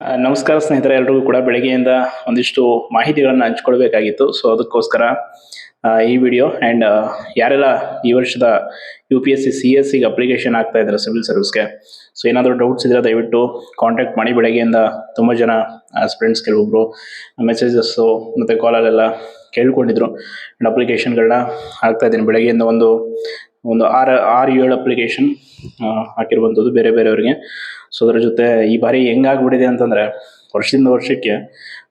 ನಮಸ್ಕಾರ ಸ್ನೇಹಿತರೆ, ಎಲ್ರಿಗೂ ಕೂಡ ಬೆಳಗ್ಗೆಯಿಂದ ಒಂದಿಷ್ಟು ಮಾಹಿತಿಗಳನ್ನು ಹಂಚ್ಕೊಳ್ಬೇಕಾಗಿತ್ತು. ಸೊ ಅದಕ್ಕೋಸ್ಕರ ಈ ವಿಡಿಯೋ. ಆ್ಯಂಡ್ ಯಾರೆಲ್ಲ ಈ ವರ್ಷದ UPSC CSE ಅಪ್ಲಿಕೇಶನ್ ಆಗ್ತಾ ಇದ್ದಾರೆ ಸಿವಿಲ್ ಸರ್ವಿಸ್ಗೆ, ಸೊ ಏನಾದರೂ ಡೌಟ್ಸ್ ಇದ್ರೆ ದಯವಿಟ್ಟು ಕಾಂಟ್ಯಾಕ್ಟ್ ಮಾಡಿ. ಬೆಳಗ್ಗೆಯಿಂದ ತುಂಬ ಜನ ಸ್ಟೂಡೆಂಟ್ಸ್ ಕೆಲವೊಬ್ರು ಮೆಸೇಜಸ್ಸು ಮತ್ತು ಕಾಲಲ್ಲೆಲ್ಲ ಕೇಳ್ಕೊಂಡಿದ್ರು. ಆ್ಯಂಡ್ ಅಪ್ಲಿಕೇಶನ್ಗಳನ್ನ ಹಾಕ್ತಾ ಇದ್ದೀನಿ. ಬೆಳಗ್ಗೆಯಿಂದ ಒಂದು 6-7 ಅಪ್ಲಿಕೇಶನ್ ಹಾಕಿರುವಂಥದ್ದು ಬೇರೆ ಬೇರೆಯವ್ರಿಗೆ. ಸೊ ಅದರ ಜೊತೆ ಈ ಬಾರಿ ಹೆಂಗಾಗ್ಬಿಟ್ಟಿದೆ ಅಂತಂದರೆ, ವರ್ಷದಿಂದ ವರ್ಷಕ್ಕೆ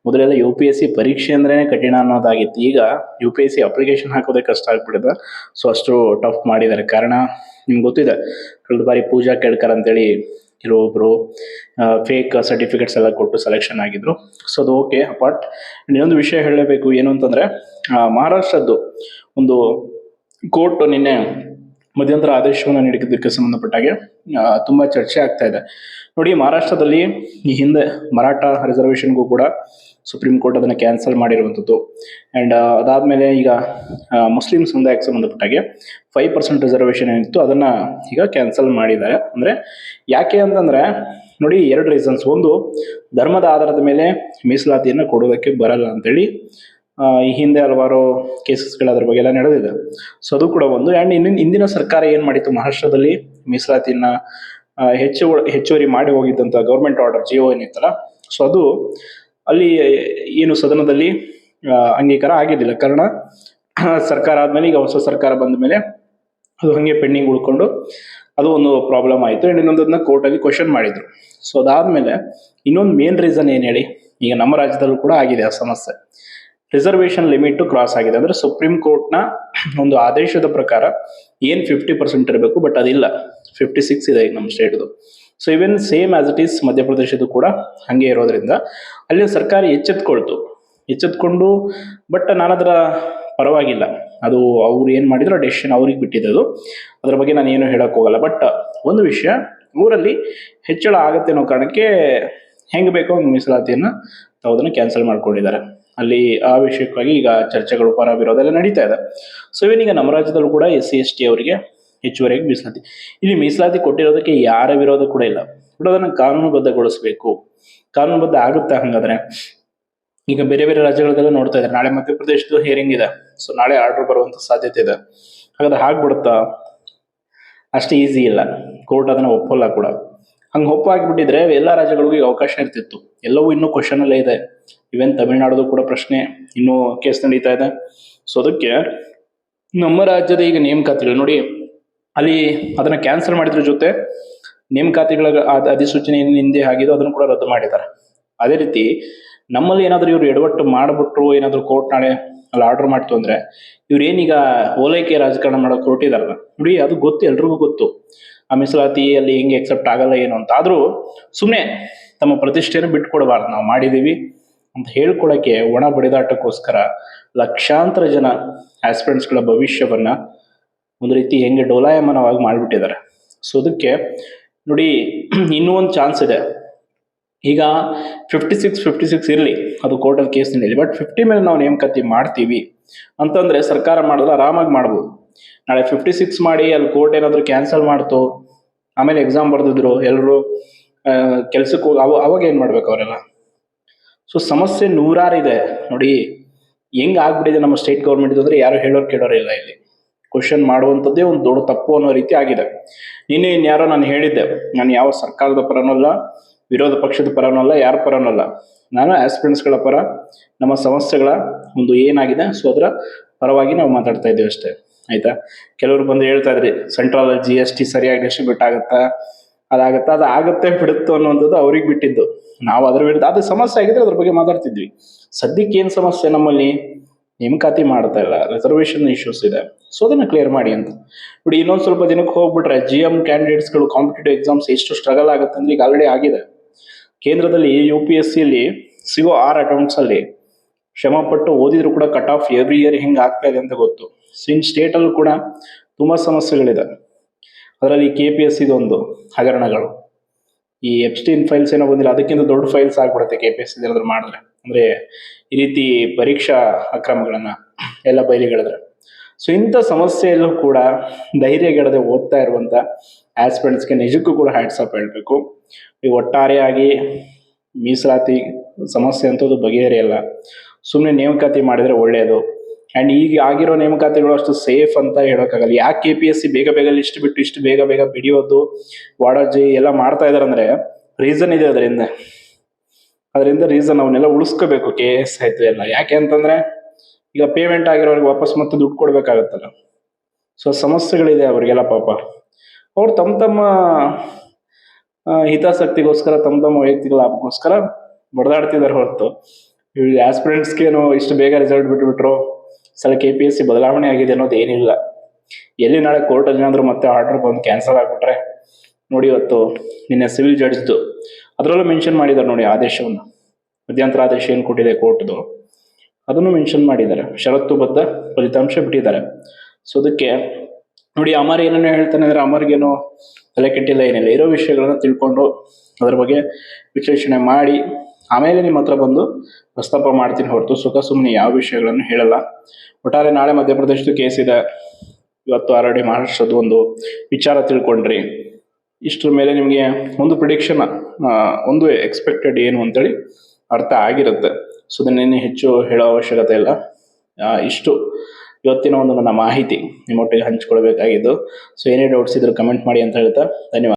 ಮೊದಲೆಲ್ಲ UPSC ಪರೀಕ್ಷೆ ಅಂದ್ರೇ ಕಠಿಣ ಅನ್ನೋದಾಗಿತ್ತು. ಈಗ UPSC ಅಪ್ಲಿಕೇಶನ್ ಹಾಕೋದೇ ಕಷ್ಟ ಆಗ್ಬಿಟ್ಟಿದೆ. ಸೊ ಅಷ್ಟು ಟಫ್ ಮಾಡಿದ್ದಾರೆ. ಕಾರಣ ನಿಮ್ಗೆ ಗೊತ್ತಿದೆ, ಕಳೆದ ಬಾರಿ ಪೂಜಾ ಕೇಳ್ಕರ್ ಅಂತೇಳಿ ಕೆಲವೊಬ್ಬರು ಫೇಕ್ ಸರ್ಟಿಫಿಕೇಟ್ಸ್ ಎಲ್ಲ ಕೊಟ್ಟು ಸೆಲೆಕ್ಷನ್ ಆಗಿದ್ರು. ಸೊ ಅದು ಓಕೆ. ಬಟ್ ಇನ್ನೊಂದು ವಿಷಯ ಹೇಳಲೇಬೇಕು. ಏನು ಅಂತಂದರೆ, ಮಹಾರಾಷ್ಟ್ರದ್ದು ಒಂದು ಕೋರ್ಟ್ ನಿನ್ನೆ ಮಧ್ಯಂತರ ಆದೇಶವನ್ನು ನೀಡಿದ್ದಕ್ಕೆ ಸಂಬಂಧಪಟ್ಟಾಗೆ ತುಂಬ ಚರ್ಚೆ ಆಗ್ತಾ ಇದೆ. ನೋಡಿ, ಮಹಾರಾಷ್ಟ್ರದಲ್ಲಿ ಈ ಹಿಂದೆ ಮರಾಠ ರಿಸರ್ವೇಷನ್ಗೂ ಕೂಡ ಸುಪ್ರೀಂ ಕೋರ್ಟ್ ಅದನ್ನು ಕ್ಯಾನ್ಸಲ್ ಮಾಡಿರುವಂಥದ್ದು. ಆ್ಯಂಡ್ ಅದಾದಮೇಲೆ ಈಗ ಮುಸ್ಲಿಂ ಸಮುದಾಯಕ್ಕೆ ಸಂಬಂಧಪಟ್ಟಾಗೆ 5% ರಿಸರ್ವೇಷನ್ ಏನಿತ್ತು ಅದನ್ನು ಈಗ ಕ್ಯಾನ್ಸಲ್ ಮಾಡಿದ್ದಾರೆ. ಅಂದರೆ ಯಾಕೆ ಅಂತಂದರೆ, ನೋಡಿ, 2 ರೀಸನ್ಸ್. ಒಂದು, ಧರ್ಮದ ಆಧಾರದ ಮೇಲೆ ಮೀಸಲಾತಿಯನ್ನು ಕೊಡೋದಕ್ಕೆ ಬರಲ್ಲ ಅಂತೇಳಿ ಈ ಹಿಂದೆ ಹಲವಾರು ಕೇಸಸ್ಗಳು ಅದ್ರ ಬಗ್ಗೆ ಎಲ್ಲ ನಡೆದಿದೆ. ಸೊ ಅದು ಕೂಡ ಒಂದು. ಆ್ಯಂಡ್ ಇಂದಿನ ಸರ್ಕಾರ ಏನು ಮಾಡಿತ್ತು, ಮಹಾರಾಷ್ಟ್ರದಲ್ಲಿ ಮೀಸಲಾತಿಯನ್ನು ಹೆಚ್ಚುವರಿ ಮಾಡಿ ಹೋಗಿದ್ದಂಥ ಗೌರ್ಮೆಂಟ್ ಆರ್ಡರ್ GO ಏನಿತ್ತಲ್ಲ, ಸೊ ಅದು ಅಲ್ಲಿ ಏನು ಸದನದಲ್ಲಿ ಅಂಗೀಕಾರ ಆಗಿದ್ದಿಲ್ಲ. ಕಾರಣ ಸರ್ಕಾರ ಆದಮೇಲೆ ಈಗ ಹೊಸ ಸರ್ಕಾರ ಬಂದ ಮೇಲೆ ಅದು ಹಾಗೆ ಪೆಂಡಿಂಗ್ ಉಳ್ಕೊಂಡು ಅದು ಒಂದು ಪ್ರಾಬ್ಲಮ್ ಆಯಿತು. ಆ್ಯಂಡ್ ಇನ್ನೊಂದನ್ನ ಕೋರ್ಟಲ್ಲಿ ಕ್ವಶನ್ ಮಾಡಿದರು. ಸೊ ಅದಾದಮೇಲೆ ಇನ್ನೊಂದು ಮೇನ್ ರೀಸನ್ ಏನು ಹೇಳಿ, ಈಗ ನಮ್ಮ ರಾಜ್ಯದಲ್ಲೂ ಕೂಡ ಆಗಿದೆ ಆ ಸಮಸ್ಯೆ. ರಿಸರ್ವೇಷನ್ ಲಿಮಿಟ್ ಕ್ರಾಸ್ ಆಗಿದೆ. ಅಂದರೆ ಸುಪ್ರೀಂ ಕೋರ್ಟ್ನ ಒಂದು ಆದೇಶದ ಪ್ರಕಾರ ಏನು 50% ಇರಬೇಕು, ಬಟ್ ಅದಿಲ್ಲ, 56 ಇದೆ ಈಗ ನಮ್ಮ ಸ್ಟೇಟ್ದು. So even same as it is ಮಧ್ಯಪ್ರದೇಶದ್ದು ಕೂಡ ಹಾಗೆ ಇರೋದ್ರಿಂದ ಅಲ್ಲಿ ಸರ್ಕಾರ ಎಚ್ಚೆತ್ಕೊಂಡು ಬಟ್ ನಾನದರ ಪರವಾಗಿಲ್ಲ. ಅದು ಅವ್ರು ಏನು ಮಾಡಿದ್ರು ಡೆಸಿಷನ್ ಅವ್ರಿಗೆ ಬಿಟ್ಟಿದ್ದು. ಅದ್ರ ಬಗ್ಗೆ ನಾನು ಏನು ಹೇಳೋಕ್ಕೆ ಹೋಗಲ್ಲ. ಬಟ್ ಒಂದು ವಿಷಯ, ಊರಲ್ಲಿ ಹೆಚ್ಚಳ ಆಗುತ್ತೆ ಅನ್ನೋ ಕಾರಣಕ್ಕೆ ಹೆಂಗೆ ಬೇಕೋ ಒಂದು ಮೀಸಲಾತಿಯನ್ನು ತಾವು ಅದನ್ನು ಕ್ಯಾನ್ಸಲ್ ಮಾಡ್ಕೊಂಡಿದ್ದಾರೆ. ಅಲ್ಲಿ ಆ ವಿಷಯಕ್ಕಾಗಿ ಈಗ ಚರ್ಚೆಗಳು ಪರ ವಿರೋಧ ಎಲ್ಲ ನಡೀತಾ ಇದೆ. ಸೊ ಇವನೀಗ ನಮ್ಮ ರಾಜ್ಯದಲ್ಲೂ ಕೂಡ SC/ST ಅವರಿಗೆ ಹೆಚ್ಚುವರಿಯಾಗಿ ಮೀಸಲಾತಿ. ಇಲ್ಲಿ ಮೀಸಲಾತಿ ಕೊಟ್ಟಿರೋದಕ್ಕೆ ಯಾರ ವಿರೋಧ ಕೂಡ ಇಲ್ಲ. ಬಟ್ ಅದನ್ನು ಕಾನೂನುಬದ್ಧಗೊಳಿಸಬೇಕು. ಕಾನೂನುಬದ್ಧ ಆಗುತ್ತೆ. ಹಾಗಾದ್ರೆ ಈಗ ಬೇರೆ ಬೇರೆ ರಾಜ್ಯಗಳಲ್ಲೆಲ್ಲ ನೋಡ್ತಾ ಇದ್ದಾರೆ. ನಾಳೆ ಮಧ್ಯಪ್ರದೇಶದ್ದು ಹಿಯರಿಂಗ್ ಇದೆ. ಸೊ ನಾಳೆ ಆರ್ಡರ್ ಬರುವಂಥ ಸಾಧ್ಯತೆ ಇದೆ. ಹಾಗಾದ್ರೆ ಆಗ್ಬಿಡುತ್ತಾ? ಅಷ್ಟು ಈಸಿ ಇಲ್ಲ. ಕೋರ್ಟ್ ಅದನ್ನು ಒಪ್ಪಲ್ಲ ಕೂಡ. ಹಂಗೆ ಒಪ್ಪಾಗಿಬಿಟ್ಟಿದ್ರೆ ಎಲ್ಲ ರಾಜ್ಯಗಳಿಗೂ ಈಗ ಅವಕಾಶ ಇರ್ತಿತ್ತು. ಎಲ್ಲವೂ ಇನ್ನೂ ಕ್ವಶನಲ್ಲೇ ಇದೆ. ಇವನ್ ತಮಿಳ್ನಾಡು ಕೂಡ ಪ್ರಶ್ನೆ ಇನ್ನೂ ಕೇಸ್ ನಡೀತಾ ಇದೆ. ಸೊ ಅದಕ್ಕೆ ನಮ್ಮ ರಾಜ್ಯದ ಈಗ ನೇಮಕಾತಿಗಳು ನೋಡಿ, ಅಲ್ಲಿ ಅದನ್ನು ಕ್ಯಾನ್ಸಲ್ ಮಾಡಿದ್ರ ಜೊತೆ ನೇಮಕಾತಿಗಳ ಅಧಿಸೂಚನೆ ಹಿಂದೆ ಆಗಿದ್ದು ಅದನ್ನು ಕೂಡ ರದ್ದು ಮಾಡಿದ್ದಾರೆ. ಅದೇ ರೀತಿ ನಮ್ಮಲ್ಲಿ ಏನಾದರೂ ಇವ್ರು ಎಡವಟ್ಟು ಮಾಡಿಬಿಟ್ರು, ಏನಾದರೂ ಕೋರ್ಟ್ ನಾಳೆ ಅಲ್ಲಿ ಆರ್ಡರ್ ಮಾಡ್ತು ಅಂದರೆ ಇವ್ರೇನೀಗ ಓಲೈಕೆ ರಾಜಕಾರಣ ಮಾಡೋಕೆ ಹೊರಟಿದಾರಲ್ಲ ನೋಡಿ, ಅದು ಗೊತ್ತು, ಎಲ್ರಿಗೂ ಗೊತ್ತು. ಆ ಮೀಸಲಾತಿ ಅಲ್ಲಿ ಹೆಂಗೆ ಎಕ್ಸೆಪ್ಟ್ ಆಗಲ್ಲ ಏನು ಅಂತ. ಆದರೂ ಸುಮ್ಮನೆ ತಮ್ಮ ಪ್ರತಿಷ್ಠೆಯನ್ನು ಬಿಟ್ಕೊಡ್ಬಾರ್ದು. ನಾವು ಮಾಡಿದ್ದೀವಿ ಅಂತ ಹೇಳ್ಕೊಳಕ್ಕೆ ಒಣ ಬಡಿದಾಟಕ್ಕೋಸ್ಕರ ಲಕ್ಷಾಂತರ ಜನ ಆಸ್ಪಿರೆಂಟ್ಸ್ಗಳ ಭವಿಷ್ಯವನ್ನ ಒಂದು ರೀತಿ ಹೆಂಗೆ ಡೋಲಾಯಮಾನವಾಗಿ ಮಾಡಿಬಿಟ್ಟಿದ್ದಾರೆ. ಸೊ ಅದಕ್ಕೆ ನೋಡಿ, ಇನ್ನೂ ಒಂದು ಚಾನ್ಸ್ ಇದೆ. ಈಗ 56 ಇರಲಿ, ಅದು ಕೋರ್ಟಲ್ಲಿ ಕೇಸ್ ನಡೀಲಿ. ಬಟ್ 50 ಮೇಲೆ ನಾವು ನೇಮಕಾತಿ ಮಾಡ್ತೀವಿ ಅಂತಂದರೆ ಸರ್ಕಾರ ಮಾಡಿದ್ರೆ ಆರಾಮಾಗಿ ಮಾಡ್ಬೋದು. ನಾಳೆ 56 ಮಾಡಿ ಅಲ್ಲಿ ಕೋರ್ಟ್ ಏನಾದರೂ ಕ್ಯಾನ್ಸಲ್ ಮಾಡ್ತು, ಆಮೇಲೆ ಎಕ್ಸಾಮ್ ಬರೆದಿದ್ರು, ಎಲ್ಲರೂ ಕೆಲ್ಸಕ್ಕೆ ಹೋಗಿ ಅವಾಗ ಏನು ಮಾಡ್ಬೇಕು ಅವರೆಲ್ಲ? ಸೊ ಸಮಸ್ಯೆ ನೂರಾರಿದೆ ನೋಡಿ. ಹೆಂಗೆ ಆಗ್ಬಿಟ್ಟಿದೆ ನಮ್ಮ ಸ್ಟೇಟ್ ಗೌರ್ಮೆಂಟ್ ಅಂದರೆ ಯಾರು ಹೇಳೋರು ಕೇಳೋರಿಲ್ಲ. ಇಲ್ಲಿ ಕ್ವಶನ್ ಮಾಡುವಂಥದ್ದೇ ಒಂದು ದೊಡ್ಡ ತಪ್ಪು ಅನ್ನೋ ರೀತಿ ಆಗಿದೆ. ಇನ್ಯಾರೋ ನಾನು ಹೇಳಿದ್ದೆ, ನಾನು ಯಾವ ಸರ್ಕಾರದ ಪರನಲ್ಲ, ವಿರೋಧ ಪಕ್ಷದ ಪರನಲ್ಲ, ಯಾರ ಪರನಲ್ಲ. ನಾನು ಆಸ್ಪಿರೆಂಟ್ಸ್ಗಳ ಪರ, ನಮ್ಮ ಸಮಸ್ಯೆಗಳ ಒಂದು ಏನಾಗಿದೆ ಸೊ ಅದರ ಪರವಾಗಿ ನಾವು ಮಾತಾಡ್ತಾ ಇದ್ದೀವಿ ಅಷ್ಟೇ. ಆಯ್ತಾ? ಕೆಲವರು ಬಂದು ಹೇಳ್ತಾ ಇದ್ರಿ ಸೆಂಟ್ರಲ್ GST ಸರಿಯಾಗಿ ಡಿಸ್ಟ್ರಿಬ್ಯೂಟ್ ಆಗುತ್ತಾ, ಅದಾಗುತ್ತೆ ಬಿಡುತ್ತೋ ಅನ್ನುವಂಥದ್ದು ಅವ್ರಿಗೆ ಬಿಟ್ಟಿದ್ದು. ನಾವು ಅದ್ರ ವಿರುದ್ಧ ಅದು ಸಮಸ್ಯೆ ಆಗಿದ್ರೆ ಅದ್ರ ಬಗ್ಗೆ ಮಾತಾಡ್ತಿದ್ವಿ. ಸದ್ಯಕ್ಕೆ ಏನು ಸಮಸ್ಯೆ, ನಮ್ಮಲ್ಲಿ ನೇಮಕಾತಿ ಮಾಡ್ತಾ ಇಲ್ಲ, ರಿಸರ್ವೇಷನ್ ಇಶ್ಯೂಸ್ ಇದೆ. ಸೊ ಅದನ್ನು ಕ್ಲಿಯರ್ ಮಾಡಿ ಅಂತ ನೋಡಿ. ಇನ್ನೊಂದು ಸ್ವಲ್ಪ ದಿನಕ್ಕೆ ಹೋಗ್ಬಿಟ್ರೆ GM ಕ್ಯಾಂಡಿಡೇಟ್ಸ್ಗಳು ಕಾಂಪಿಟೇಟಿವ್ ಎಕ್ಸಾಮ್ಸ್ ಎಷ್ಟು ಸ್ಟ್ರಗಲ್ ಆಗುತ್ತೆ ಅಂದ್ರೆ ಈಗ ಆಲ್ರೆಡಿ ಆಗಿದೆ. ಕೇಂದ್ರದಲ್ಲಿ UPSCಯಲ್ಲಿ ಸಿಗೋ 6 ಅಟೆಂಪ್ಟ್ಸಲ್ಲಿ ಶ್ರಮಪಟ್ಟು ಓದಿದ್ರು ಕೂಡ ಕಟ್ ಆಫ್ ಎವ್ರಿ ಇಯರ್ ಹೆಂಗೆ ಆಗ್ತಾ ಇದೆ ಅಂತ ಗೊತ್ತು. ಸೊ ಇನ್ ಸ್ಟೇಟಲ್ಲೂ ಕೂಡ ತುಂಬ ಸಮಸ್ಯೆಗಳಿದೆ. ಅದರಲ್ಲಿ KPSC ಒಂದು ಹಗರಣಗಳು, ಈ ಎಪ್ಸ್ಟೀನ್ ಫೈಲ್ಸ್ ಏನೋ ಬಂದಿಲ್ಲ, ಅದಕ್ಕಿಂತ ದೊಡ್ಡ ಫೈಲ್ಸ್ ಆಗ್ಬಿಡುತ್ತೆ KPSC ಏನಾದ್ರು ಮಾಡಿದ್ರೆ. ಅಂದರೆ ಈ ರೀತಿ ಪರೀಕ್ಷಾ ಅಕ್ರಮಗಳನ್ನು ಎಲ್ಲ ಬಯಲಿಗೆಳೆದ್ರೆ. ಸೊ ಇಂಥ ಸಮಸ್ಯೆಯಲ್ಲೂ ಕೂಡ ಧೈರ್ಯಗೆಡದೆ ಓದ್ತಾ ಇರುವಂಥ ಆಸ್ಪಿರೆಂಟ್ಸ್ಗೆ ನಿಜಕ್ಕೂ ಕೂಡ ಹ್ಯಾಟ್ಸ್ ಆಫ್ ಹೇಳಬೇಕು. ಈ ಒಟ್ಟಾರೆಯಾಗಿ ಮೀಸಲಾತಿ ಸಮಸ್ಯೆ ಅಂತೂ ಬಗೆಹರಿಯಲ್ಲ. ಸುಮ್ಮನೆ ನೇಮಕಾತಿ ಮಾಡಿದರೆ ಒಳ್ಳೆಯದು. ಆ್ಯಂಡ್ ಈಗ ಆಗಿರೋ ನೇಮಕಾತಿಗಳು ಅಷ್ಟು ಸೇಫ್ ಅಂತ ಹೇಳೋಕ್ಕಾಗಲ್ಲ. ಯಾಕೆ KPSC ಬೇಗ ಬೇಗ ಲಿಸ್ಟ್ ಬಿಟ್ಟು ಇಷ್ಟು ಬೇಗ ಬೇಗ ಬಿಡಿಯೋದು, ವಾಡರ್ಜಿ ಎಲ್ಲ ಮಾಡ್ತಾ ಇದ್ದಾರೆ ಅಂದರೆ ರೀಸನ್ ಇದೆ ಅದರಿಂದ ರೀಸನ್ ಅವನ್ನೆಲ್ಲ ಉಳಿಸ್ಕೋಬೇಕು. KS ಆಯಿತು ಎಲ್ಲ. ಯಾಕೆ ಅಂತಂದರೆ ಈಗ ಪೇಮೆಂಟ್ ಆಗಿರೋರಿಗೆ ವಾಪಸ್ ಮತ್ತೆ ದುಡ್ಡು ಕೊಡಬೇಕಾಗತ್ತಲ್ಲ. ಸೊ ಸಮಸ್ಯೆಗಳಿದೆ ಅವರಿಗೆಲ್ಲ ಪಾಪ. ಅವ್ರು ತಮ್ಮ ಹಿತಾಸಕ್ತಿಗೋಸ್ಕರ ತಮ್ಮ ವೈಯಕ್ತಿಕ ಲಾಭಕ್ಕೋಸ್ಕರ ಬಡದಾಡ್ತಿದ್ದಾರೆ ಹೊರತು ಆಸ್ಪಿರೆಂಟ್ಸ್ಗೇನು ಇಷ್ಟು ಬೇಗ ರಿಸಲ್ಟ್ ಬಿಟ್ಬಿಟ್ರು ಸಲ KPSC ಬದಲಾವಣೆ ಆಗಿದೆ ಅನ್ನೋದು ಏನಿಲ್ಲ. ಎಲ್ಲಿ ನಾಳೆ ಕೋರ್ಟಲ್ಲಿ ಏನಾದರೂ ಮತ್ತೆ ಆರ್ಡರ್ ಬಂದು ಕ್ಯಾನ್ಸಲ್ ಆಗಿಬಿಟ್ರೆ ನೋಡಿ, ಇವತ್ತು ನಿನ್ನೆ ಸಿವಿಲ್ ಜಡ್ಜ್ದು ಅದರಲ್ಲೂ ಮೆನ್ಷನ್ ಮಾಡಿದ್ದಾರೆ ನೋಡಿ ಆದೇಶವನ್ನು, ಮಧ್ಯಂತರ ಆದೇಶ ಏನು ಕೊಟ್ಟಿದೆ ಕೋರ್ಟ್ದು ಅದನ್ನು ಮೆನ್ಷನ್ ಮಾಡಿದ್ದಾರೆ. ಷರತ್ತುಬದ್ಧ ಫಲಿತಾಂಶ ಬಿಟ್ಟಿದ್ದಾರೆ. ಸೊ ಅದಕ್ಕೆ ನೋಡಿ, ಅಮರ್ ಏನೇನು ಹೇಳ್ತಾನೆ ಅಂದರೆ ಅಮರ್ಗೇನು ತಲೆ ಕೆಟ್ಟಿಲ್ಲ, ಏನಿಲ್ಲ. ಇರೋ ವಿಷಯಗಳನ್ನ ತಿಳ್ಕೊಂಡು ಅದ್ರ ಬಗ್ಗೆ ವಿಶ್ಲೇಷಣೆ ಮಾಡಿ ಆಮೇಲೆ ನಿಮ್ಮ ಹತ್ರ ಬಂದು ಪ್ರಸ್ತಾಪ ಮಾಡ್ತೀನಿ ಹೊರತು ಸುಮ್ಮನೆ ಯಾವ ವಿಷಯಗಳನ್ನು ಹೇಳಲ್ಲ. ಒಟ್ಟಾರೆ ನಾಳೆ ಮಧ್ಯಪ್ರದೇಶದ ಕೇಸ್ ಇದೆ, ಇವತ್ತು ಆಲ್ರೆಡಿ ಮಹಾರಾಷ್ಟ್ರದ್ದು ಒಂದು ವಿಚಾರ ತಿಳ್ಕೊಂಡ್ರಿ. ಇಷ್ಟರ ಮೇಲೆ ನಿಮಗೆ ಒಂದು ಪ್ರಿಡಿಕ್ಷನ್, ಒಂದು ಎಕ್ಸ್ಪೆಕ್ಟೆಡ್ ಏನು ಅಂತೇಳಿ ಅರ್ಥ ಆಗಿರುತ್ತೆ. ಸೊ ಅದನ್ನೇನು ಹೆಚ್ಚು ಹೇಳೋ ಅವಶ್ಯಕತೆ ಇಲ್ಲ. ಇಷ್ಟು ಇವತ್ತಿನ ಒಂದು ನನ್ನ ಮಾಹಿತಿ ನಿಮ್ಮೊಟ್ಟಿಗೆ ಹಂಚ್ಕೊಳ್ಬೇಕಾಗಿದ್ದು. ಸೊ ಏನೇ ಡೌಟ್ಸ್ ಇದ್ರೂ ಕಮೆಂಟ್ ಮಾಡಿ ಅಂತ ಹೇಳ್ತಾ ಧನ್ಯವಾದ.